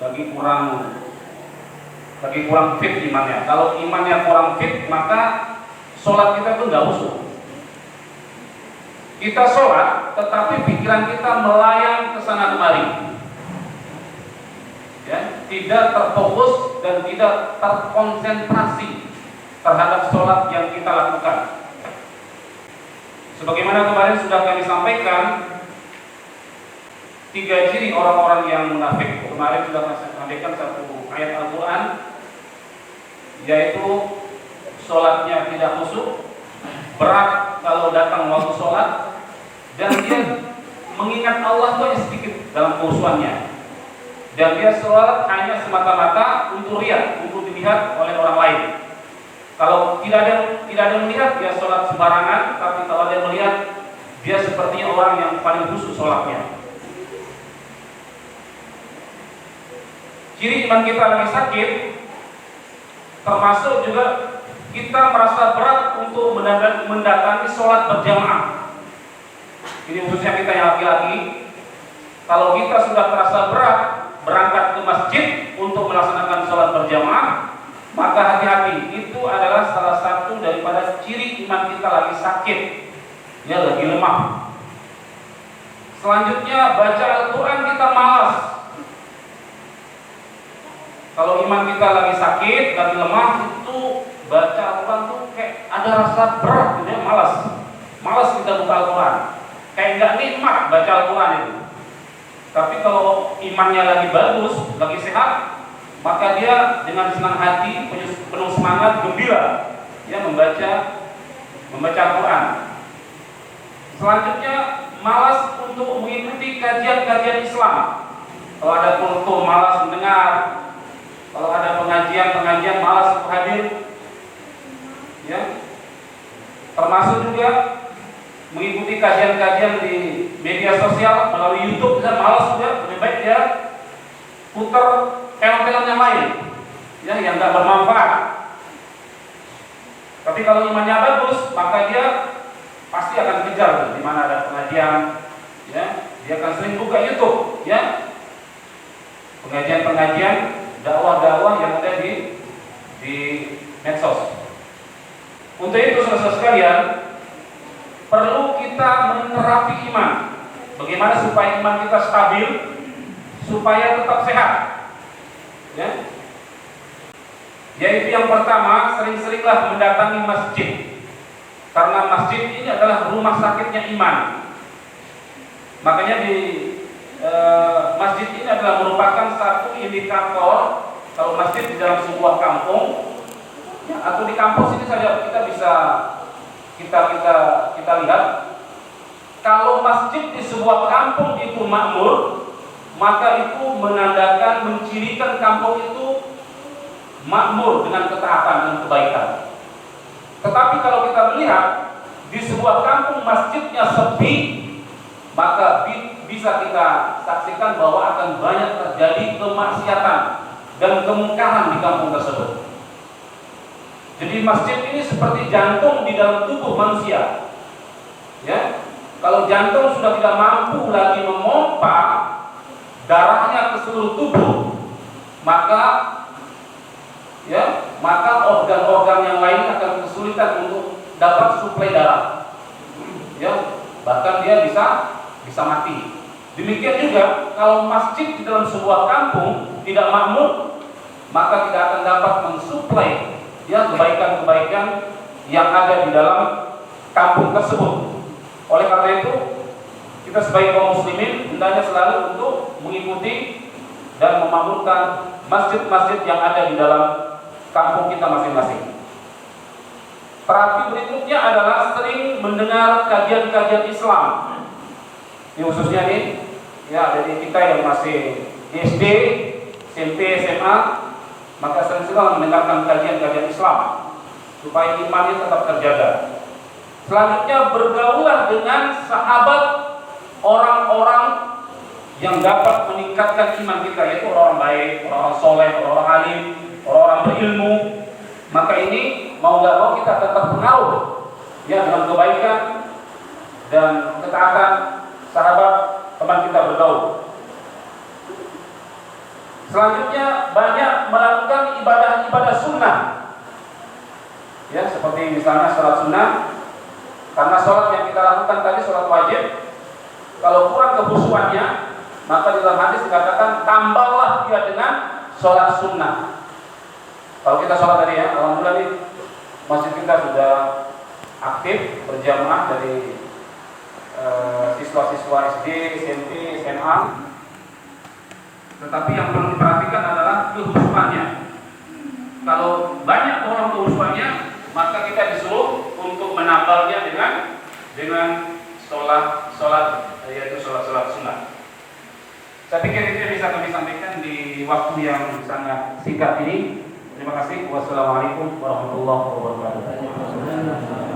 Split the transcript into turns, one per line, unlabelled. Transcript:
lagi kurang fit imannya. Kalau imannya kurang fit, maka sholat kita itu nggak khusyuk. Kita sholat, tetapi pikiran kita melayang ke sana kemari, ya, tidak terfokus dan tidak terkonsentrasi terhadap sholat yang kita lakukan. Sebagaimana kemarin sudah kami sampaikan, 3 ciri orang-orang yang munafik. Kemarin sudah kami sampaikan satu ayat Al-Quran, yaitu sholatnya tidak khusyuk, berat kalau datang waktu sholat, dan dia mengingat Allah itu sedikit dalam khusyuannya, dan dia sholat hanya semata-mata untuk riya, untuk dilihat oleh orang lain. Kalau tidak ada yang melihat, dia sholat sembarangan. Tapi kalau dia melihat, dia sepertinya orang yang paling khusyuk sholatnya. Ciri iman kita lagi sakit, termasuk juga kita merasa berat untuk mendatangi sholat berjamaah. Ini khususnya kita yang laki-laki. Kalau kita sudah terasa berat berangkat ke masjid untuk melaksanakan sholat berjamaah, maka hati-hati, itu adalah salah satu daripada ciri iman kita lagi sakit, ya, lagi lemah. Selanjutnya, baca Al-Quran kita malas. Kalau iman kita lagi sakit, lagi lemah, itu baca Al-Quran tuh kayak ada rasa berat, gitu ya, malas kita buka Al-Quran, kayak nggak nikmat baca Al-Quran itu. Tapi kalau imannya lagi bagus, lagi sehat, maka dia dengan senang hati, penuh semangat, gembira, ya, membaca Al-Quran. Selanjutnya, malas untuk mengikuti kajian-kajian Islam. Kalau ada kultum, malas mendengar. Kalau ada pengajian malas untuk hadir, ya. Termasuk juga mengikuti kajian-kajian di media sosial melalui YouTube, dan malas juga. Lebih baik dia putar film-film yang lain, ya, yang nggak bermanfaat. Tapi kalau imannya bagus, maka dia pasti akan kejar di mana ada pengajian, ya. Dia akan sering buka YouTube, ya, pengajian-pengajian, dakwah-dakwah yang ada di medsos. Untuk itu, saudara sekalian, perlu kita menerapi iman. Bagaimana supaya iman kita stabil, supaya tetap sehat, ya. Yaitu yang pertama, sering-seringlah mendatangi masjid, karena masjid ini adalah rumah sakitnya iman. Makanya di masjid ini adalah merupakan satu indikator. Kalau masjid di dalam sebuah kampung, ya, atau di kampus ini saja kita bisa kita lihat, kalau masjid di sebuah kampung itu makmur, maka itu menandakan, mencirikan kampung itu makmur dengan ketaatan dan kebaikan. Tetapi kalau kita melihat di sebuah kampung masjidnya sepi, maka bisa kita saksikan bahwa akan banyak terjadi kemaksiatan dan kemungkaran di kampung tersebut. Jadi masjid ini seperti jantung di dalam tubuh manusia, ya. Kalau jantung sudah tidak mampu lagi memompa darahnya ke seluruh tubuh, maka organ-organ yang lain akan kesulitan untuk dapat suplai darah, ya. Bahkan dia bisa mati. Demikian juga kalau masjid di dalam sebuah kampung tidak makmur, maka tidak akan dapat mensuplai, ya, kebaikan-kebaikan yang ada di dalam kampung tersebut. Oleh karena itu, kita sebagai kaum muslimin hendaknya selalu untuk mengikuti dan memakmurkan masjid-masjid yang ada di dalam kampung kita masing-masing. Terapi berikutnya adalah sering mendengar kajian-kajian Islam. Ini khususnya nih, ya, dari kita yang masih di SD, SMP, SMA, maka sering-sering mendengarkan kajian-kajian Islam supaya imannya tetap terjaga. Selanjutnya, bergaulah dengan sahabat, orang-orang yang dapat meningkatkan iman kita, yaitu orang baik, orang soleh, orang alim, orang berilmu. Maka ini mau nggak mau kita tetap pengaruh, ya, dengan kebaikan dan ketaatan sahabat teman kita bergaul. Selanjutnya banyak melakukan ibadah-ibadah sunnah. Ya, seperti misalnya sholat sunnah. Karena sholat yang kita lakukan tadi sholat wajib, kalau kurang kekhusyuannya, maka di dalam hadis dikatakan tambahlah dia dengan sholat sunnah. Kalau kita sholat tadi ya, alhamdulillah nih masjid kita sudah aktif berjamaah dari siswa-siswa SD, SMP, SMA. Tetapi yang perlu diperhatikan adalah kekhusyuannya. Kalau banyak orang kekhusyuannya, maka kita disuruh untuk menambahnya dengan sholat yaitu sholat sunnah. Saya pikir itu yang bisa kami sampaikan di waktu yang sangat singkat ini. Terima kasih. Wassalamualaikum warahmatullahi wabarakatuh.